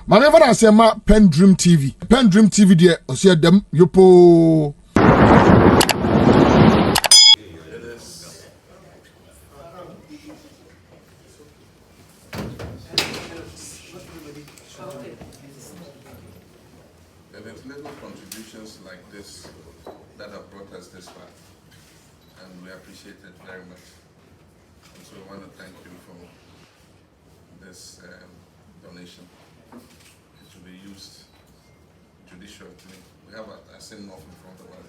Manever I say ma PENDREAM TV. PENDREAM TV there, I see them yopo. There is little contributions like this that have brought us this far, and we appreciate it very much. And so we want to thank you for this donation. It will be used judiciously. We have a sin off in front of us.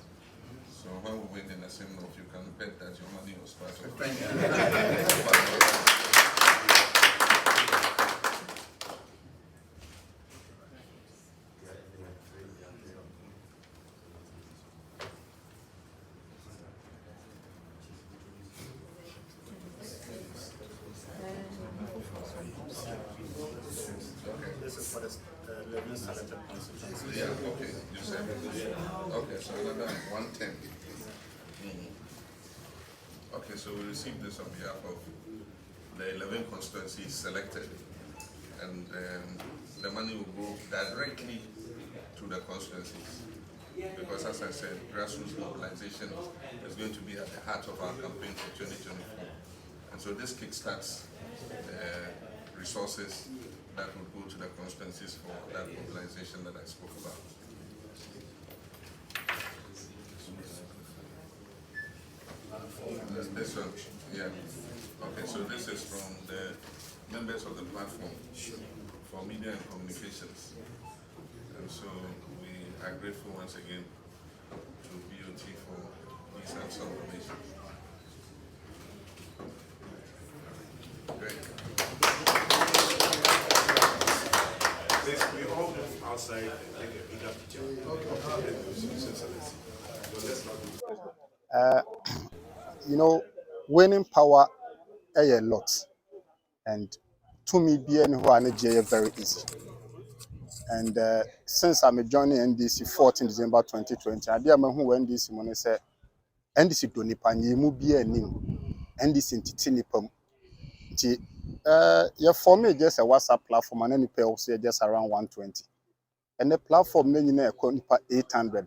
So when we win in a sin off, you can bet that your money was part of it. Thank you. This is for the living selected constituency. Yeah, okay. You said okay, so another 110. Okay, so we received this on behalf of the 11 constituencies selected, and the money will go directly to the constituencies. Because as I said, grassroots mobilization is going to be at the heart of our campaign for 2024. And so this kickstarts resources that will go to the constituencies for that mobilization that I spoke about. This one, yeah. Okay, so this is from the members of the platform for media and communications. And so we are grateful once again to B.O.T for these handsome donations. Great. We all move outside and take a bigger picture. So let's not do you know, winning power a lot, and to me, being who I need very easy. And since I'm joining NDC 14 December 2020, I did who NDC money say NDC do nipa mu be a name NDC ntiti nipa mu. Nti yeah, for me just a WhatsApp platform and any pay also just around 120. And the platform na nyina e nipa 800.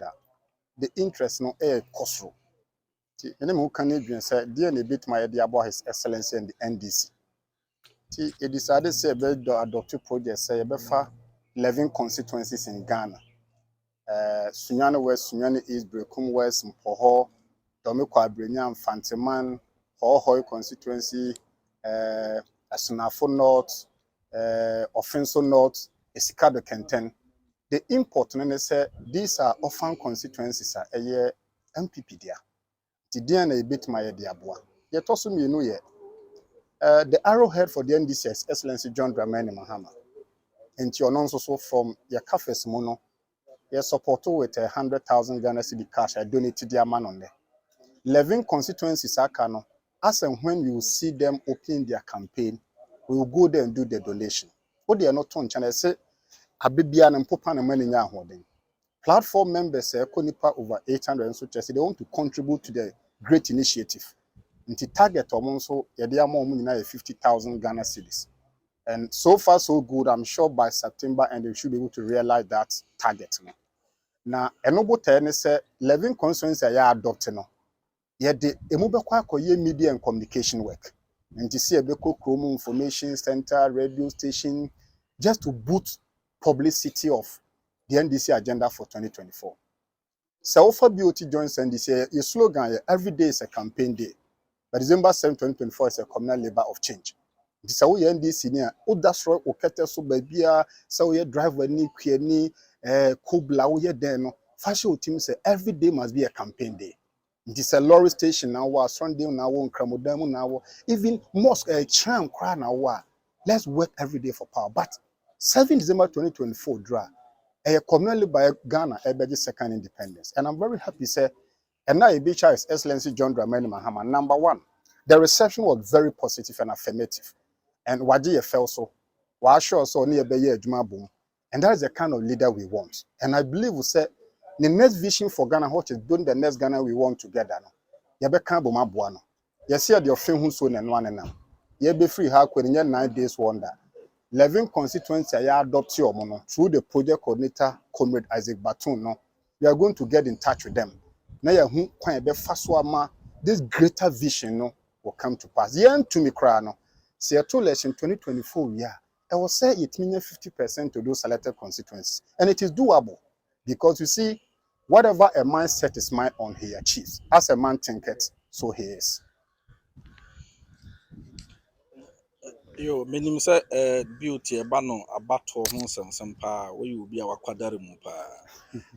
The interest no e kosro. Any who can even say, dear bit my idea about His Excellency and the NDC. It decided to say about the adoptive project, say about 11 constituencies in Ghana. Sunyani West, Sunyani East, Brekum West, Mpoho, Domiko Abrenya, Fanteman, Hohoi constituency, Asunafo North, Offenso North, Esikado Kenten. The important say these are orphan constituencies are a year MPP there. The bit my diabwa. Yet also me know yet. The arrowhead for the NDC Excellency John Dramani Mahama. And your non so from your cafes mono, your support with 100,000 Ghana cedi cash I donated their man on there. 11 constituencies are canon. As and when you see them opening their campaign, we will go there and do the donation. What they are not on channel say Abibian and Popan and money now holding. Platform members say over 800 and so they want to contribute to the great initiative. And the target also there more money 50,000 Ghana cedis. And so far so good. I'm sure by September and they should be able to realize that target. Now, enobo tell say 11 constituencies are adopted now. Yet the emubekwa media and communication work. And to see a beko Chrome information center, radio station, just to boost publicity of the NDC agenda for 2024. So for B.O.T joins NDC, your slogan every day is a campaign day. But December 7, 2024 is a communal labor of change. This is how we NDC near Udasro Okete so baby so we drive when ni kweni kubla we then fashion team say every day must be a campaign day. This is a lorry station now, Sunday now, Kramodamu now, even mosque tram cry now. Let's work every day for power. But 7 December 2024 draw a communally by Ghana a second independence. And I'm very happy say and now His Excellency John Dramani Mahama. Number one, the reception was very positive and affirmative. And Wadi felt so. Washo so near Beye Juma boom. And that is the kind of leader we want. And I believe we say the next vision for Ghana, what is doing the next Ghana we want together. Yabeka Boma Buano. You see the offering who soon and one and now. You be free how could 9 days wonder. 11 constituency I adopt your mono through the project coordinator, Comrade Isaac Baton. No, we are going to get in touch with them. Now, you quite be fast one. This greater vision no will come to pass. Yen to me cry no. See a two election 2024 yeah. I will say it means 50% to those selected constituencies, and it is doable because you see, whatever a man set his mind on, he achieves. As a man thinketh, so he is. Yo, minim say B.O.T eba no abato ho nsɛm pa we you be awakwadare mu pa.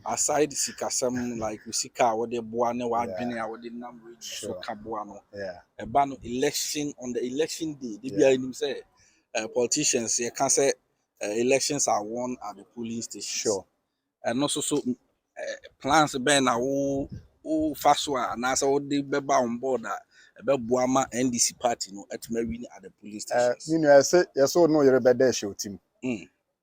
Aside sikasɛm like sika wo de boa ne wadwene a wo de nam we so ka boa no. Yeah. Eba no election on the election day. They be nim say politicians they can say elections are won at the polling stations. Sure. And also plans ben na wo fa so a na say wo de beba on board a ebeboa ma NDC party no atuma win at the polling stations. You know, I say yes or no, you're a better show team.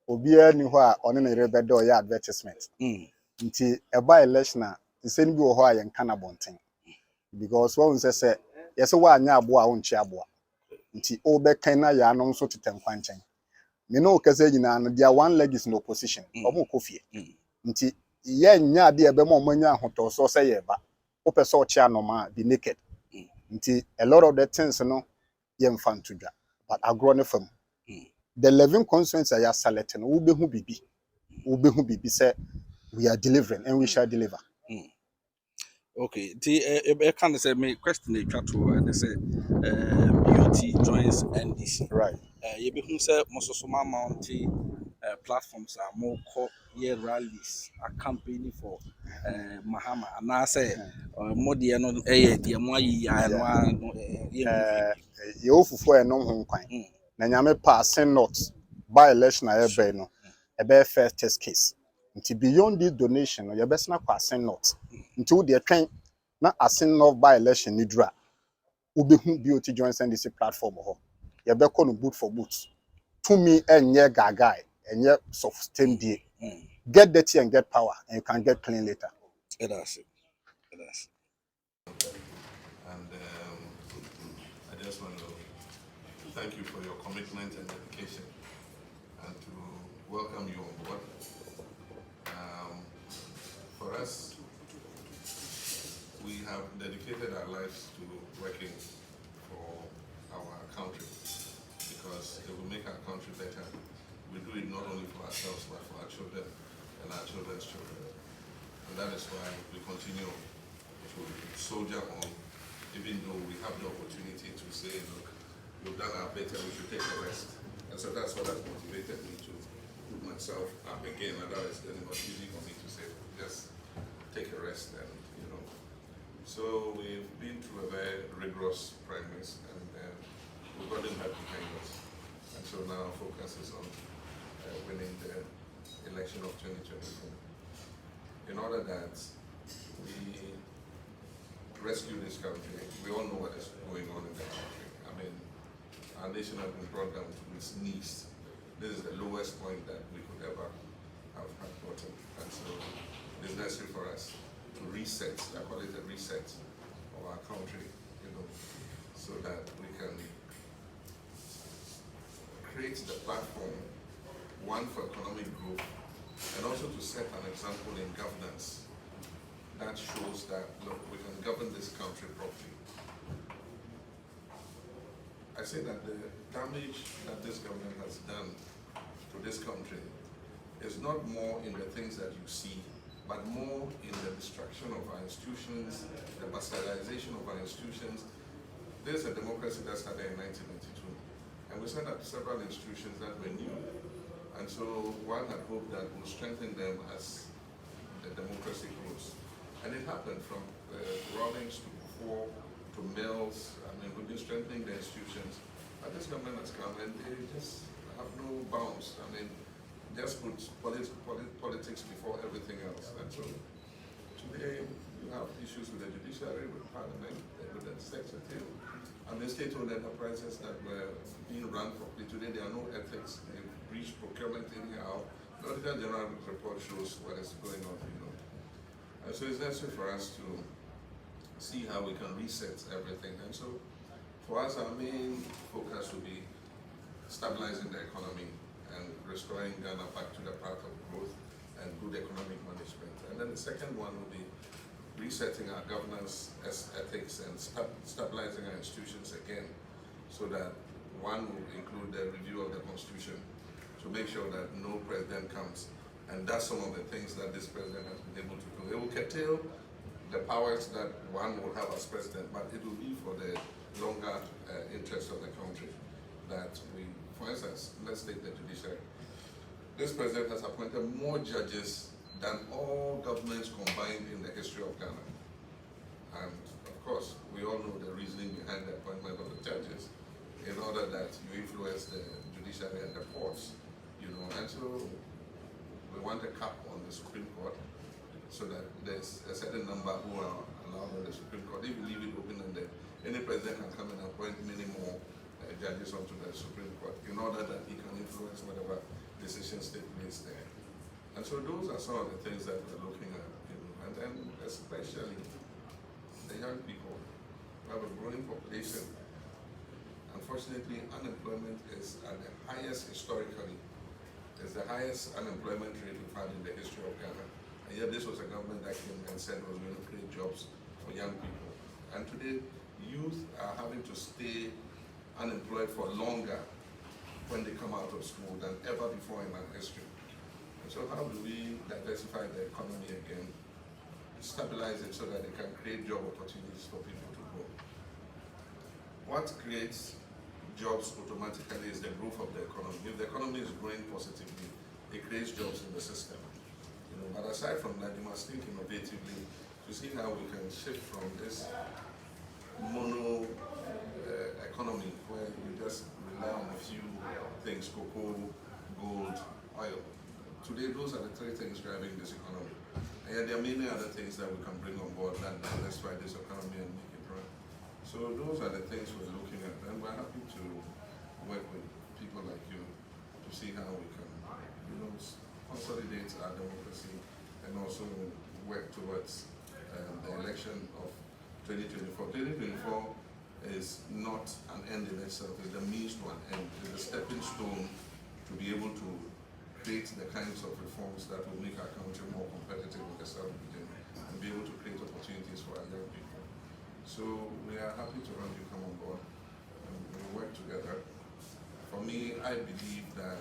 Obia ni ho a one na rebede o ya advertisement. Nti eba election a nseni bi wo ho a yen kana bonten. Because one say yes wa anya aboa wo nchi aboa. Nti o be kan na ya no so tetenkwanchen. Me no kase nyina no dia one leg is in opposition. Omo kofie. Nti ye nya de ebe mo manya ahoto so say ye ba. O pese o chia no ma be naked. Nti a lot of the things no ye mfa to dwa. But agro ne fam. The 11 constituencies are selected. We be who bibi say we are delivering and we shall deliver. Okay, the kind of say me question they try to they say B.O.T joins NDC. Right. You be who say most of some mounty platforms are more year rallies are campaigning for Mahama and I say more the no the mo yi you ofufu no ho kwan. Na nyame passing not by election a ebe no ebe first test case. Nti beyond this donation no you best na passing not. Nti wo de twen na asking not by election ni dura. Wo be hu B.O.T joins NDC platform ho. You be call no boot for boot. To me enye gagai, enye sustain die. Get dirty and get power and you can get clean later. That's it. And I just want to thank you for your commitment and dedication and to welcome you on board. For us, we have dedicated our lives to working for our country because it will make our country better. We do it not only for ourselves but for our children and our children's children. And that is why we continue to soldier on, even though we have the opportunity to say, look, we've done our bit and we should take a rest. And so that's what has motivated me to put myself up again. And that is then it was easy for me to say, just take a rest and, you know. So we've been through a very rigorous primaries and we've gotten that behind us. And so now our focus is on winning the election of 2024. In order that we rescue this country, we all know what is going on in the country. I mean, our nation has been brought down to its knees. This is the lowest point that we could ever have gotten. And so it's necessary for us to reset, I call it a reset of our country, you know, so that we can create the platform, one, for economic growth, and also to set an example in governance that shows that, look, we can govern this country properly. I say that the damage that this government has done to this country is not more in the things that you see, but more in the destruction of our institutions, the bastardization of our institutions. There's a democracy that started in 1992, and we set up several institutions that were new. And so one had hoped that we'll strengthen them as the democracy grows. And it happened from Rawlings to Before to Mills. I mean, we've been strengthening the institutions. But this government has come and they just have no bounds. I mean, just put politics before everything else. And so today you have issues with the judiciary, with parliament, with the executive, and the state-owned enterprises that were being run properly. Today there are no ethics. They've breached procurement anyhow. The Auditor General report shows what is going on, you know. And so it's necessary for us to see how we can reset everything. And so for us, our main focus will be stabilizing the economy and restoring Ghana back to the path of growth and good economic management. And then the second one will be resetting our governance ethics and stabilizing our institutions again, so that one will include the review of the constitution to make sure that no president comes and does some of the things that this president has been able to do. It will curtail the powers that one will have as president, but it will be for the longer interest of the country. That we, for instance, let's take the judiciary. This president has appointed more judges than all governments combined in the history of Ghana. And of course, we all know the reasoning behind the appointment of the judges, in order that you influence the judiciary and the courts, and so we want a cap on the Supreme Court, so that there's a certain number who are allowed on the Supreme Court. If you leave it open, and any president can come and appoint many more judges onto the Supreme Court, in order that he can influence whatever decisions take place there. And so those are some of the things that we're looking at, and then especially the young people. We have a growing population. Unfortunately, unemployment is at the highest historically. It's the highest unemployment rate we've had in the history of Ghana. And yet this was a government that came and said was going to create jobs for young people. And today, youth are having to stay unemployed for longer when they come out of school than ever before in our history. And so how do we diversify the economy again, stabilize it so that they can create job opportunities for people to grow? What creates jobs automatically is the growth of the economy. If the economy is growing positively, it creates jobs in the system. But aside from that, you must think innovatively to see how we can shift from this mono economy where you just rely on a few things: cocoa, gold, oil. Today, those are the three things driving this economy. And yet there are many other things that we can bring on board that diversify this economy and make it run. So those are the things we're looking at, and we're happy to work with people like you to see how we can, consolidate our democracy and also work towards the election of 2024. 2024 is not an end in itself; it's the means to an end. It's a stepping stone to be able to create the kinds of reforms that will make our country more competitive in the South region and be able to create opportunities for our young people. So we are happy to have you come on board and we'll work together. For me, I believe that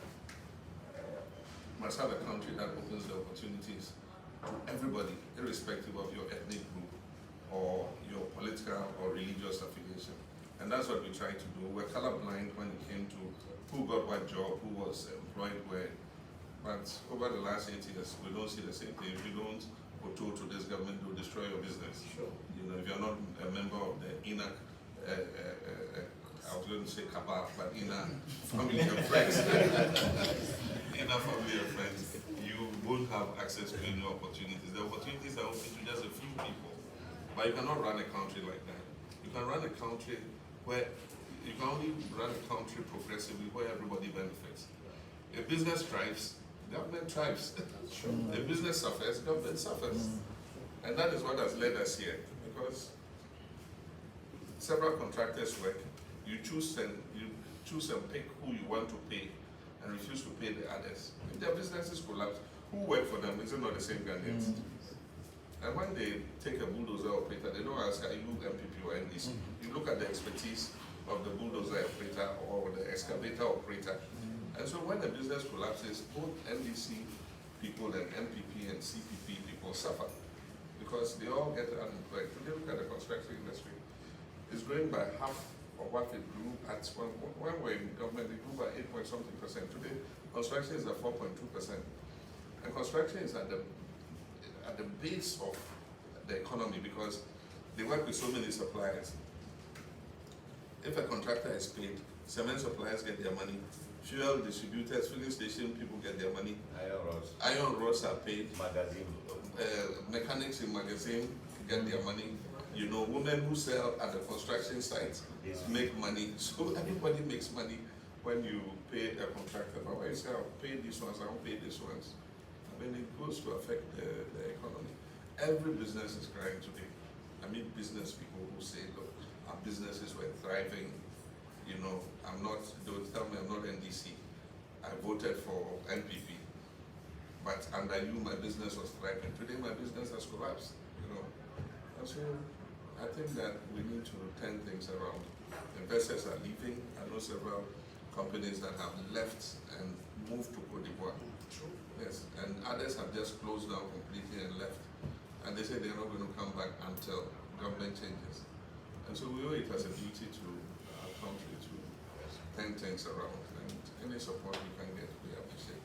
we must have a country that opens the opportunities to everybody, irrespective of your ethnic group or your political or religious affiliation. And that's what we try to do. We're colorblind when it came to who got what job, who was employed where. But over the last 8 years, we don't see the same thing. If you don't go to this government, will destroy your business. Sure. If you're not a member of the inner, I was going to say cabal, but inner family and friends, inner family and friends, you won't have access to any opportunities. The opportunities are open to just a few people. But you cannot run a country like that. You can run a country where, you can only run a country progressively where everybody benefits. If business thrives, government thrives. Sure. If business suffers, government suffers. And that is what has led us here, because several contractors work, you choose and pick who you want to pay and refuse to pay the others. If their businesses collapse, who work for them? Is it not the same Ghanaians? And when they take a bulldozer operator, they don't ask, are you MPP or NDC? You look at the expertise of the bulldozer operator or the excavator operator. And so when the business collapses, both NDC people and MPP and CPP people suffer because they all get unemployed. Today, look at the construction industry. It's growing by half of what it grew at when we were in government. It grew by 8.something%. Today, construction is at 4.2%. And construction is at the base of the economy because they work with so many suppliers. If a contractor is paid, cement suppliers get their money, fuel distributors, filling station people get their money. Iron rods are paid. Mechanics in magazine get their money. Women who sell at the construction sites make money. So everybody makes money when you pay a contractor. But when you say, I'll pay these ones, I won't pay these ones, it goes to affect the economy. Every business is crying today. I mean, business people who say, look, our businesses were thriving, you know, I'm not, they would tell me I'm not NDC. I voted for NPP. But under you, my business was thriving. Today, my business has collapsed, you know. And so I think that we need to turn things around. Investors are leaving. I know several companies that have left and moved to Cote d'Ivoire. Yes, and others have just closed down completely and left. And they say they're not going to come back until government changes. And so we owe it as a duty to our country to turn things around. And any support we can get, we appreciate.